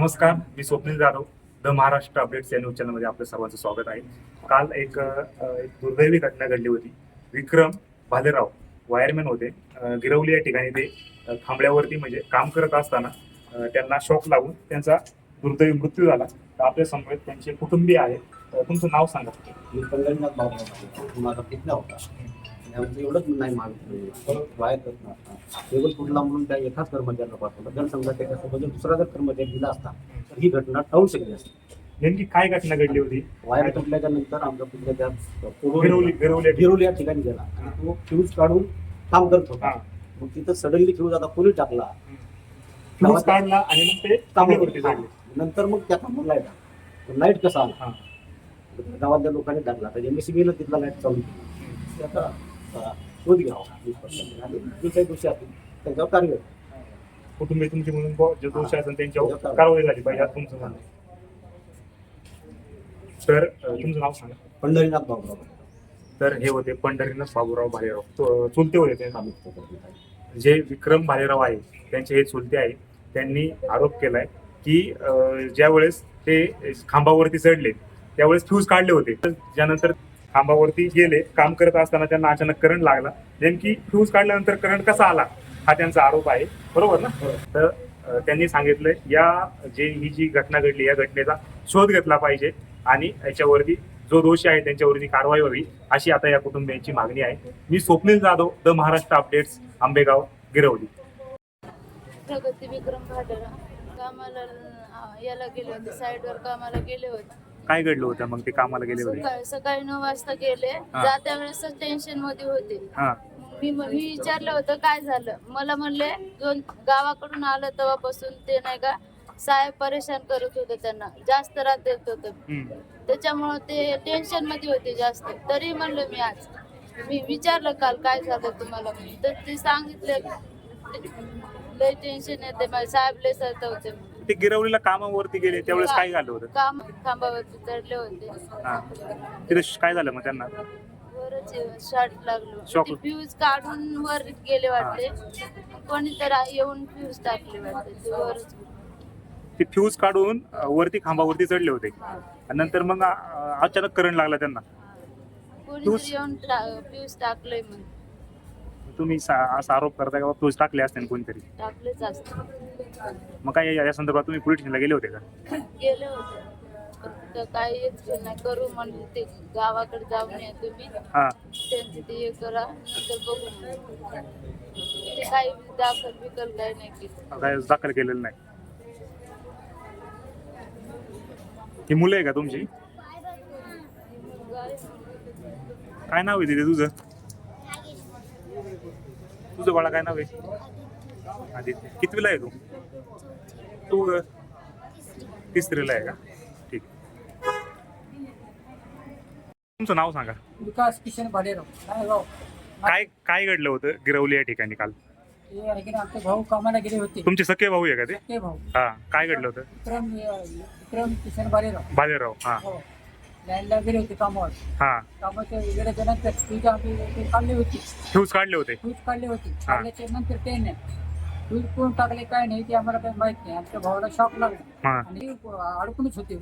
नमस्कार, मी Swapnil Jadhav. The Maharashtra updates या news चॅनलमध्ये आपलं सर्वांचं स्वागत आहे. काल एक दुर्दैवी घटना घडली होती. विक्रम भालेराव वायरमॅन होते. गिरवली या ठिकाणी ते थांबल्यावरती म्हणजे काम करत असताना त्यांना शॉक लागून त्यांचा दुर्दैवी मृत्यू झाला. तर आपल्या समवेत त्यांचे कुटुंबीय आहेत. तुमचं नाव सांगा. मी पंढरीनाथ बाबा माझा पिकला होता. आमचं एवढंच नाही मागितलं बाहेर करत नसता टेबल फुटला म्हणून त्या एकाच कर्मचाऱ्याला पाठवलं. जर समजा त्याच्यासोबत दुसरा जर कर्मचारी दिला असता तर ही घटना टळू शकली असती. नेमकी काय घटना घडली होती? वायर तुटल्याच्या नंतर आमचा पिकल्या त्या गिरवली या ठिकाणी गेला आणि तो फ्यूज काढून काम करत होता. मग तिथं सडनली फ्यूज आता कोणी टाकला, फ्यूज काढला आणि मग ते तांबड्यावरती झाले. नंतर मग त्याचा लाईट कसा आला गावातल्या लोकांनी टाकला. तर MSCB तिथला लाईट चालू केली. त्याचा शोध घ्यावा आणि जे काही दोषी असतील त्यांच्यावर कारवाई. कुटुंबीय तुमची म्हणून जे दोषी असेल त्यांच्यावर कारवाई झाली पाहिजे असं तुमचं म्हणणं. तर तुमचं नाव सांगा. पंढरीनाथ बाबूराव. तर हे होते पंढरीनाथ बाबूराव भालेराव, चुलते होते ते. जे विक्रम भालेराव आहे त्यांचे हे चुलते आहे. त्यांनी आरोप केलाय की ज्या वेळेस ते खांबावरती चढले त्यावेळेस फ्यूज काढले होते. ज्यानंतर खांबावरती गेले, काम करत असताना त्यांना अचानक करंट लागला. नेमकी फ्यूज काढल्यानंतर करंट कसा आला हा त्यांचा आरोप आहे, बरोबर ना? तर त्यांनी सांगितलं ही जी घटना घडली या घटनेचा शोध घेतला पाहिजे आणि याच्यावरती जो दोषी आहे त्यांच्यावरती कारवाई व्हावी अशी आता या कुटुंबियांची मागणी आहे. मी स्वप्नील जाधव, द महाराष्ट्र अपडेट्स, आंबेगाव, गिरवली. प्रगती विक्रम भालेराव कामाला याला गेले होते, साईडवर कामाला गेले होते. काय घडलं होतं मग ते कामाला गेले होते? सकाळी 9 वाजता गेले. जात्या वेळेस टेन्शन मध्ये होते. मी विचारलं होतं काय झालं. मला म्हणले गावाकडून आलं तेव्हापासून ते नाही का साहेब परेशान करत होते, त्यांना जास्त रात देत होतं. त्याच्यामुळे ते टेन्शन मध्ये होते जास्त. तरी म्हणलं मी विचारलं काल काय झालं तुम्हाला, तर ते सांगितले लय टेन्शन येते माझ्या, साहेब लय सतवते. ते गिरवलीला कामावरती गेले त्यावेळेस काय झालं होतं? काम खांबावरती चढले होते. तिथे काय झालं मग त्यांना? वरच शॉर्ट लागलो. फ्यूज काढून वर गेले वाटते. कोणीतरी येऊन फ्यूज टाकले वाटते. ते वरच ते फ्यूज काढून वरती खांबावरती चढले होते. नंतर मग अचानक करंट लागला त्यांना. कोणीतरी येऊन फ्यूज टाकलंय म्हणून तुम्ही असा आरोप करताय का फ्यूज टाकले असते कोणतरी? टाकलेच असते. मग काय या संदर्भात तुम्ही पोलीस स्टेशनला गेले होते का? गेले होते. फक्त काहीच नाही करू म्हणले ते गावाकडे जाऊन या तुम्ही. त्यांचं ते हे करा नंतर बघू. ते काही दाखल काही नाही केलं. काय दाखल केलेलं नाही. ही मुलं आहे का तुमची? काय नाव आहे तिथे तुझं? तुझं बाळा काय नाव आहे? आदित्य. कितवीला आहे तू? तिसरीला आहे का? ठीक. तुमचं नाव सांगा. विकास किशन भालेराव. काय घडलं होतं गिरवली या ठिकाणी काल? आमचे भाऊ कामाला गेले होते. तुमचे सख्खे भाऊ आहे का ते? सख्खे भाऊ. काय घडलं होतं? विक्रम किशन भालेराव. लाईनला गेले होते कामावर. कामाच्या वेगळ्या नंतर फ्यूज काढली होती. फ्यूज काढले होते. काढल्याच्या नंतर ते नाही फ्यूज कोण टाकले काय नाही ते आम्हाला काही माहित नाही. आमच्या भावाला शॉक लागला आणि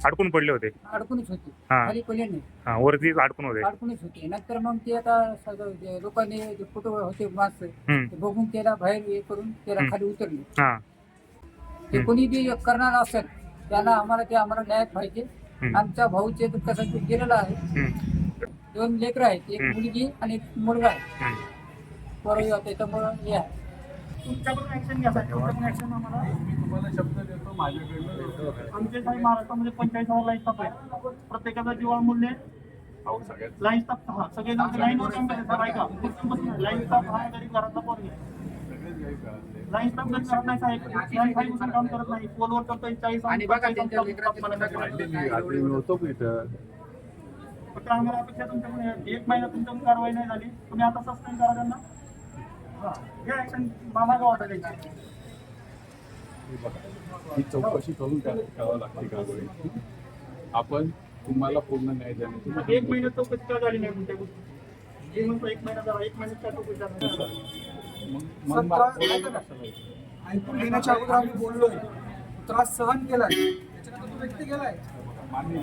अडकून पडले होते. खाली पडले नाही, वरती अडकूनच होते. नंतर मग ते आता लोकांनी फोटो होते माणसं ते बघून त्याला बाहेर हे करून त्याला खाली उतरले. ते कोणी बी करणार असेल त्याला आम्हाला न्याय पाहिजे. आमच्या भाऊचे कसं गेलेला आहे. 2 लेकरं आहेत, एक मुलगी आणि एक मुलगा आहे. बरोबर त्याच्यामुळं हे आहे. तुमच्याकडून ऍक्शन घ्या. तुमच्याकडून ऍक्शन आम्हाला तुम्हाला शब्द देतो माझ्याकडनं. आमचे काही महाराष्ट्रामध्ये 45,000 लाईन स्टाफ आहे. प्रत्येकाचा जीवाळ मूल्य लाईन स्टाफ सगळे लाईनवर काम करतात. ऐका लाईन स्टाफ हा गरीब घरातला पोरगा आहे. लाईन स्टाफ गरीब घरात नाही साहेब. लाईन 5 दिवसांनी काम करत नाही. पोलवर करतोय 40 आणि फक्त आम्हाला अपेक्षा तुमच्याकडून 1 महिना तुमच्याकडून कारवाई नाही झाली. तुम्ही आता सस्पेंड करा त्यांना. ही चौकशी करून करावं लागते कारवाई. आपण तुम्हाला पूर्ण न्याय देण्याची 1 महिन्यात चौकशी का झाली नाही तुमच्या गोष्टी? 1 महिना झाला. 1 महिन्यात काय चौकशी झाली? ऐकून घेण्याच्या अगोदर आम्ही बोललोय त्रास सहन केलाय त्याच्यानंतर तो व्यक्ती गेलाय मान्य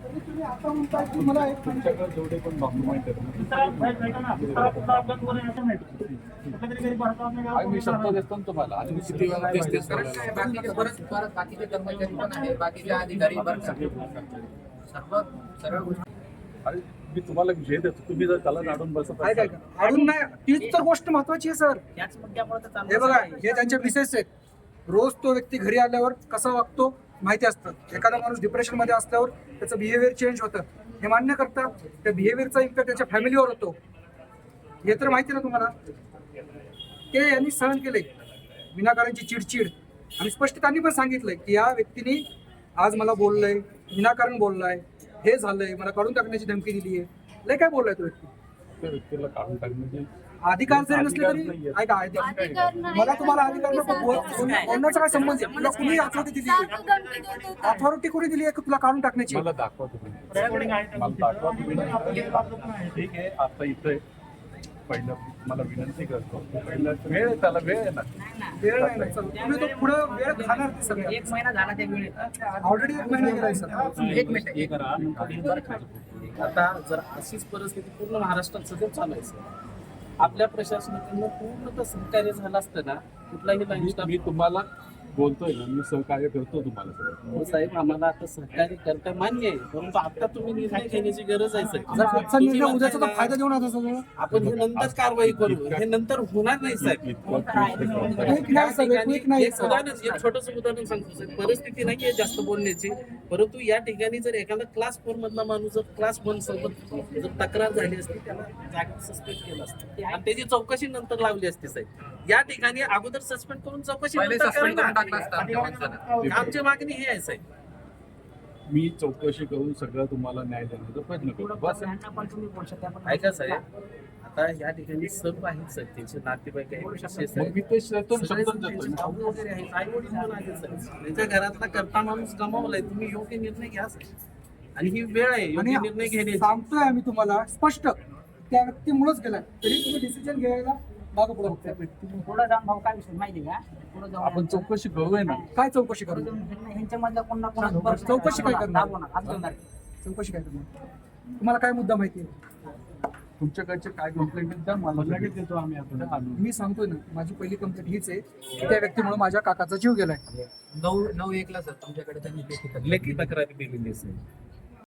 तरी तुम्ही आता म्हणताय की मला एक तुमच्याकडे जेवढे पण डॉक्युमेंट आहेत ना, दुसरा बाहेर ऐका ना, दुसरा कुठला अपघात वगैरे असं नाही कुठल्या तरी गरीब भारतात आपल्या आणि मी शब्द गावात देतो ना तुम्हाला आणि मी किती वेळा तेच तेच कारण बोलायला काय बाकीचे परत बाकीचे कर्मचारी पण आहे, बाकीचे अधिकारी बरं का. सर्व सर्व गोष्टी आणि मी तुम्हाला विषय देतो, तुम्ही जर त्याला जाणून बसत काय काय असाल, अडून नाही तीच तर गोष्ट महत्वाची आहे सर. हे बघा हे त्यांचे मिसेस आहेत, रोज तो व्यक्ती घरी आल्यावर कसा वागतो माहिती असतं. एखादा माणूस डिप्रेशन मध्ये असल्यावर त्याचं बिहेवियर चेंज होतं, हे मान्य करतात. त्या बिहेवियरचा इम्पॅक्ट त्याच्या फॅमिलीवर होतो, हे तर माहिती ना तुम्हाला. ते यांनी सहन केले विनाकारांची चिडचिड, आणि स्पष्ट त्यांनी पण सांगितलंय की या व्यक्तीने आज मला बोललंय, विनाकारण बोललाय, हे झालंय, मला काढून टाकण्याची धमकी दिली आहे. लय काय बोललाय तो व्यक्ती. त्या व्यक्तीला काढून टाकण्याची अधिकार जरी नसले अधिकार तरी नाहीये. ऐका अधिकार नाही. मला तुम्हाला अधिकार बोलण्याचा काय संबंध आहे? तुला कुणी अथॉरिटी दिली सारखं धमकी देत होता. अथॉरिटी कोणी दिली आहे की तुला काढून टाकण्याची? मला दाखवा तुम्ही, रेकॉर्डिंग आहे मला दाखवा तुम्ही. आपल्याला ठीक आहे, आता इथे पहिलं मला विनंती करतो, पहिलं वेळ आहे, त्याला वेळ आहे ना. वेळ नाही ना सर, तुम्ही तो पुढे वेळ खाणार ते सगळं. एक महिना झाला त्या वेळेत. ऑलरेडी 1 महिना गेलाय सर. एक मिनिट. आता जर अशीच परिस्थिती पूर्ण महाराष्ट्रात सगळं चालायचं, आपल्या प्रशासनाकडनं पूर्णतः सहकार्य झालं असतं ना, कुठलाही लाईन स्टाफ. मी तुम्हाला बोलतोय ना, मी सहकार्य करतो तुम्हाला सगळं. हो साहेब, आम्हाला आता सहकार्य करता मान्य आहे, परंतु आता तुम्ही निर्णय घेण्याची गरज आहे साहेब. जर आजचा निर्णय उद्याचा तर फायदा देऊन आता सगळं. आपण हे नंतर कारवाई करू, हे नंतर होणार नाही साहेब. क्विक नाही सर, क्विक नाही एक उदाहरण, एक छोटंसं उदाहरण सांगतो साहेब. परिस्थिती नाहीये जास्त बोलण्याची, परंतु या ठिकाणी जर एखादा क्लास 4 मधला माणूस जर क्लास 1 सोबत जर तक्रार झाली असती, त्याला जागी सस्पेंड केलं असतं आणि त्याची चौकशी नंतर लावली असती साहेब. या ठिकाणी अगोदर सस्पेंड करून चौकशी पहिले नंतर सस्पेंड करा करून ना. टाकलं असतं आमच्या माणसानं. आमची मागणी ही आहे साहेब. मी चौकशी करून सगळं तुम्हाला न्याय देण्याचा प्रयत्न करतो. बस ऐका साहेब, आता या ठिकाणी सर्व आहेत साहेब, त्यांचे नातेवाईक आहेत, विशेष मग आहेत. मी ते शब्द सगळे देतो त्यांचे ना. भाऊ वगैरे आहेत, आई-वडील पण आहेत साहेब. त्यांच्या घरातला करता माणूस गमावलाय, तुम्ही योग्य निर्णय घ्या साहेब. आणि ही वेळ आहे आणि योग्य निर्णय घेण्याची. सांगतोय आम्ही तुम्हाला स्पष्ट, त्या व्यक्तीमुळेच गेलाय, तरी तुम्ही डिसिजन घ्यायला मागं पुढे बघताय. पुढे जाऊन भाऊ काय विषय माहिती का, पुढे जाऊन आपण चौकशी करूया ना. काय चौकशी करू? ह्यांच्यामधल्या कोण ना कोण चौकशी काय करणार? करणार? चौकशी काय करणार? तुम्हाला काय मुद्दा माहिती आहे? तुमच्याकडचे काय कंप्लेंट आहेत त्या मला लगेच देतो आम्ही आता. मी सांगतोय ना, माझी पहिली कंप्लेंट हीच आहे की त्या व्यक्तीमुळे माझ्या काकाचा जीव गेलाय. 9/1 ला सर तुमच्याकडे त्यांनी लेखी तक्रार लेखी तक्रारी दिलेली आहे साहेब.